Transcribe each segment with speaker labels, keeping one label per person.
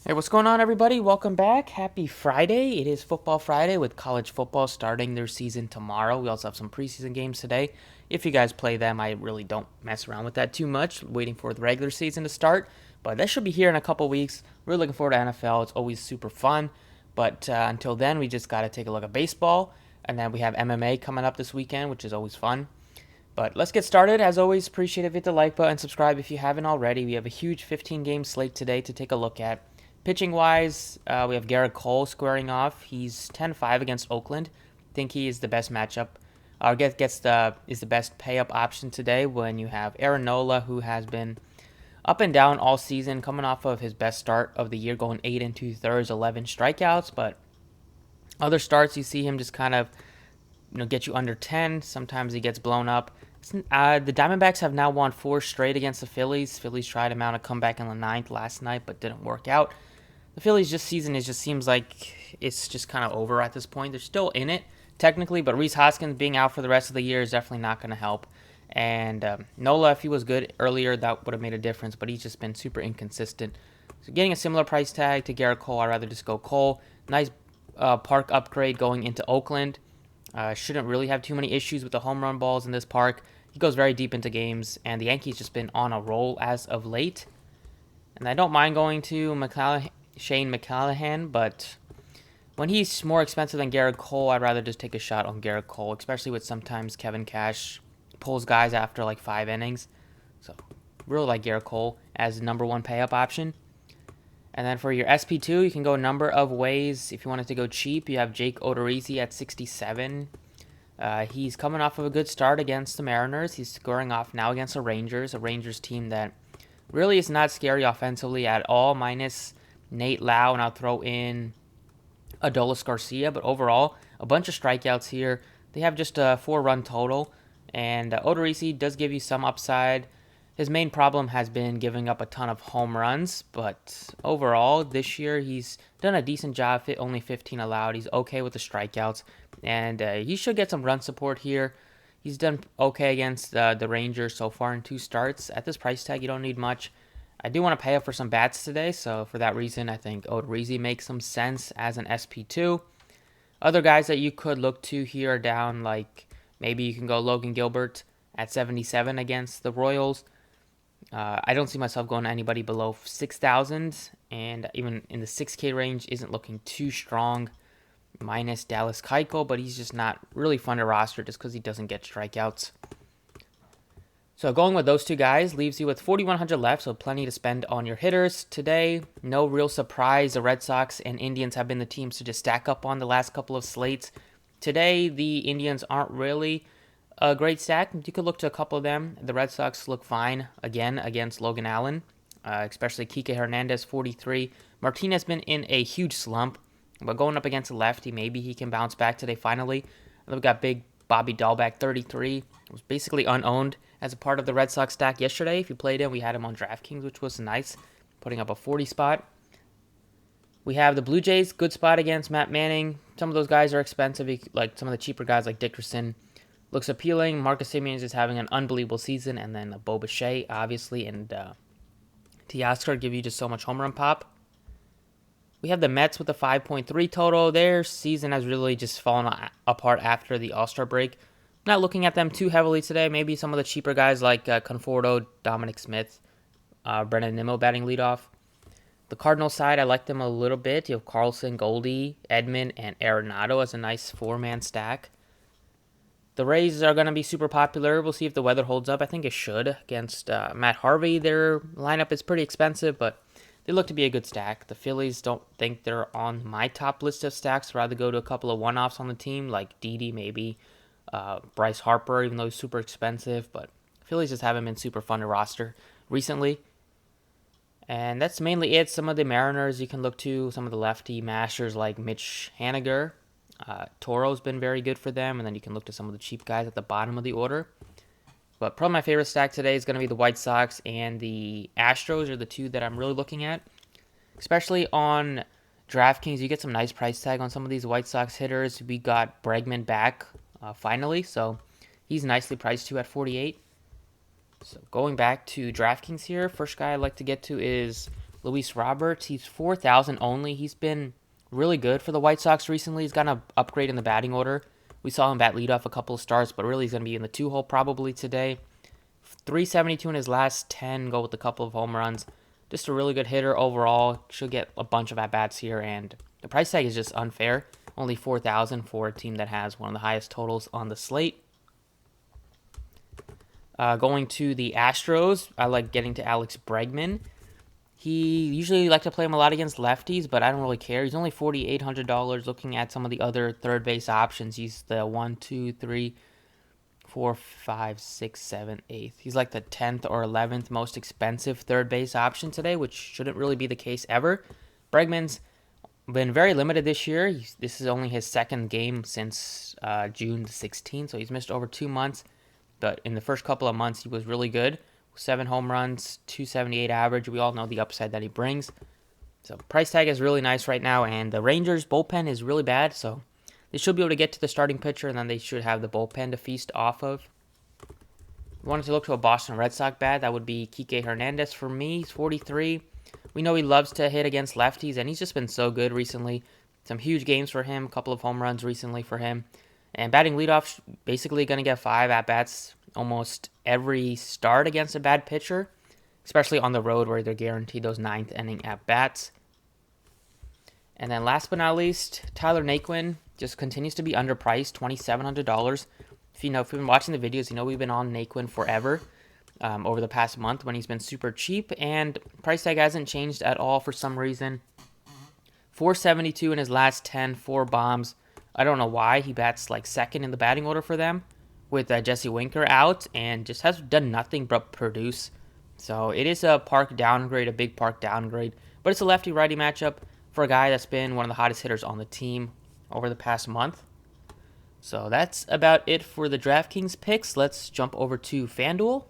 Speaker 1: Hey, what's going on, everybody? Welcome back. Happy Friday. It is Football Friday with college football starting their season tomorrow. We also have some preseason games today. If you guys play them, I really don't mess around with that too much, waiting for the regular season to start. But that should be here in a couple weeks. We're looking forward to NFL. It's always super fun. But until then, we just got to take a look at baseball. And then we have MMA coming up this weekend, which is always fun. But let's get started. As always, appreciate if you hit the like button, subscribe if you haven't already. We have a huge 15-game slate today to take a look at. Pitching wise, we have Garrett Cole squaring off. He's 10-5 against Oakland. Think he is the best matchup, or is the best pay up option today when you have Aaron Nola, who has been up and down all season, coming off of his best start of the year, going 8 2/3, 11 strikeouts. But other starts, you see him just kind of get you under 10. Sometimes he gets blown up. The Diamondbacks have now won 4 straight against the Phillies. Phillies tried to mount a comeback in the ninth last night, but didn't work out. The Phillies season just seems like it's just kind of over at this point. They're still in it technically, but Rhys Hoskins being out for the rest of the year is definitely not going to help. And Nola, if he was good earlier, that would have made a difference, but he's just been super inconsistent. So getting a similar price tag to Garrett Cole, I'd rather just go Cole. Nice park upgrade going into Oakland. Shouldn't really have too many issues with the home run balls in this park. He goes very deep into games, and the Yankees just been on a roll as of late. And I don't mind going to Shane McClanahan, but when he's more expensive than Garrett Cole, I'd rather just take a shot on Garrett Cole, especially with sometimes Kevin Cash pulls guys after like 5 innings. So really like Garrett Cole as the number one pay up option. And then for your SP2, you can go a number of ways. If you wanted to go cheap, you have Jake Odorizzi at 67. He's coming off of a good start against the Mariners. He's scoring off now against the Rangers team that really is not scary offensively at all, minus Nate Lau, and I'll throw in Adolis Garcia. But overall, a bunch of strikeouts here. They have just a 4-run total, and Odorizzi does give you some upside. His main problem has been giving up a ton of home runs, but overall, this year he's done a decent job, only 15 allowed. He's okay with the strikeouts, and he should get some run support here. He's done okay against the Rangers so far in 2 starts. At this price tag, you don't need much. I do want to pay up for some bats today, so for that reason, I think Odorizzi makes some sense as an SP2. Other guys that you could look to here are down, like maybe you can go Logan Gilbert at 77 against the Royals. I don't see myself going to anybody below 6,000, and even in the 6K range isn't looking too strong, minus Dallas Keuchel, but he's just not really fun to roster just because he doesn't get strikeouts. So going with those 2 guys leaves you with 4,100 left, so plenty to spend on your hitters. Today, no real surprise. The Red Sox and Indians have been the teams to just stack up on the last couple of slates. Today, the Indians aren't really a great stack. You could look to a couple of them. The Red Sox look fine again against Logan Allen, especially Kike Hernandez, 43. Martinez been in a huge slump, but going up against a lefty, maybe he can bounce back today finally. And then we got big Bobby Dahlbeck, 33. It was basically unowned as a part of the Red Sox stack yesterday. If you played him, we had him on DraftKings, which was nice, putting up a 40 spot. We have the Blue Jays, good spot against Matt Manning. Some of those guys are expensive, like some of the cheaper guys like Dickerson. Looks appealing. Marcus Semien is having an unbelievable season, and then Bo Bichette, obviously, and Teoscar give you just so much home run pop. We have the Mets with a 5.3 total. Their season has really just fallen apart after the All-Star break. Not looking at them too heavily today. Maybe some of the cheaper guys like Conforto, Dominic Smith, Brennan Nimmo batting leadoff. The Cardinals side, I like them a little bit. You have Carlson, Goldie, Edman, and Arenado as a nice 4-man stack. The Rays are going to be super popular. We'll see if the weather holds up. I think it should against Matt Harvey. Their lineup is pretty expensive, but they look to be a good stack. The Phillies don't think they're on my top list of stacks. I'd rather go to a couple of one-offs on the team, like Didi maybe, Bryce Harper, even though he's super expensive. But Phillies just haven't been super fun to roster recently. And that's mainly it. Some of the Mariners you can look to, some of the lefty mashers like Mitch Haniger. Toro's been very good for them, and then you can look to some of the cheap guys at the bottom of the order. But probably my favorite stack today is going to be the White Sox and the Astros are the 2 that I'm really looking at. Especially on DraftKings, you get some nice price tag on some of these White Sox hitters. We got Bregman back finally, so he's nicely priced too at 48. So going back to DraftKings here, first guy I'd like to get to is Luis Roberts, he's 4,000 only. He's been really good for the White Sox recently. He's got an upgrade in the batting order. We saw him bat leadoff a couple of starts, but really he's going to be in the 2-hole probably today. 372 in his last 10, go with a couple of home runs. Just a really good hitter overall. Should get a bunch of at-bats here, and the price tag is just unfair. Only 4,000 for a team that has one of the highest totals on the slate. Going to the Astros, I like getting to Alex Bregman. He usually like to play him a lot against lefties, but I don't really care. He's only $4,800. Looking at some of the other third base options, he's the 1, 2, 3, 4, 5, 6, 7, 8th. He's like the 10th or 11th most expensive third base option today, which shouldn't really be the case ever. Bregman's been very limited this year. This is only his second game since June 16th, so he's missed over 2 months. But in the first couple of months, he was really good. 7 home runs, 278 average. We all know the upside that he brings. So price tag is really nice right now, and the Rangers bullpen is really bad, so they should be able to get to the starting pitcher, and then they should have the bullpen to feast off of. If you wanted to look to a Boston Red Sox bat, that would be Kike Hernandez for me. He's 43. We know he loves to hit against lefties, and he's just been so good recently. Some huge games for him, a couple of home runs recently for him. And batting leadoff, basically going to get 5 at-bats almost every start against a bad pitcher, especially on the road where they're guaranteed those 9th inning at-bats. And then last but not least, Tyler Naquin just continues to be underpriced, $2,700. If you've been watching the videos, you know we've been on Naquin forever over the past month when he's been super cheap, and price tag hasn't changed at all for some reason. 472 in his last 10, 4 bombs. I don't know why. He bats like second in the batting order for them with Jesse Winker out, and just has done nothing but produce. So it is a park downgrade, a big park downgrade, but it's a lefty-righty matchup for a guy that's been one of the hottest hitters on the team over the past month. So that's about it for the DraftKings picks. Let's jump over to FanDuel.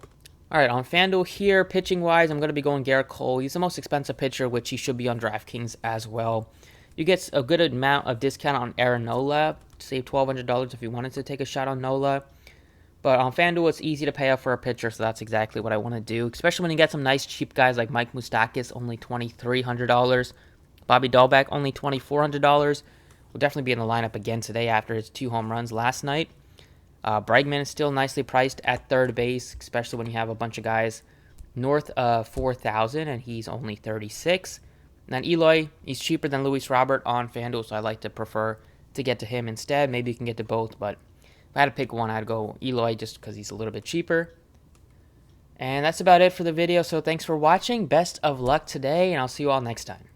Speaker 1: All right, on FanDuel here, pitching-wise, I'm going to be going Garrett Cole. He's the most expensive pitcher, which he should be on DraftKings as well. You get a good amount of discount on Aaron Nola. Save $1,200 if you wanted to take a shot on Nola. But on FanDuel, it's easy to pay up for a pitcher, so that's exactly what I want to do, especially when you get some nice cheap guys like Mike Moustakas, only $2,300. Bobby Dahlbeck, only $2,400. Will definitely be in the lineup again today after his 2 home runs last night. Bregman is still nicely priced at third base, especially when you have a bunch of guys north of 4,000, and he's only 36. And then Eloy, he's cheaper than Luis Robert on FanDuel, so I like to prefer to get to him instead. Maybe you can get to both, but if I had to pick one, I'd go Eloy just because he's a little bit cheaper. And that's about it for the video, so thanks for watching. Best of luck today, and I'll see you all next time.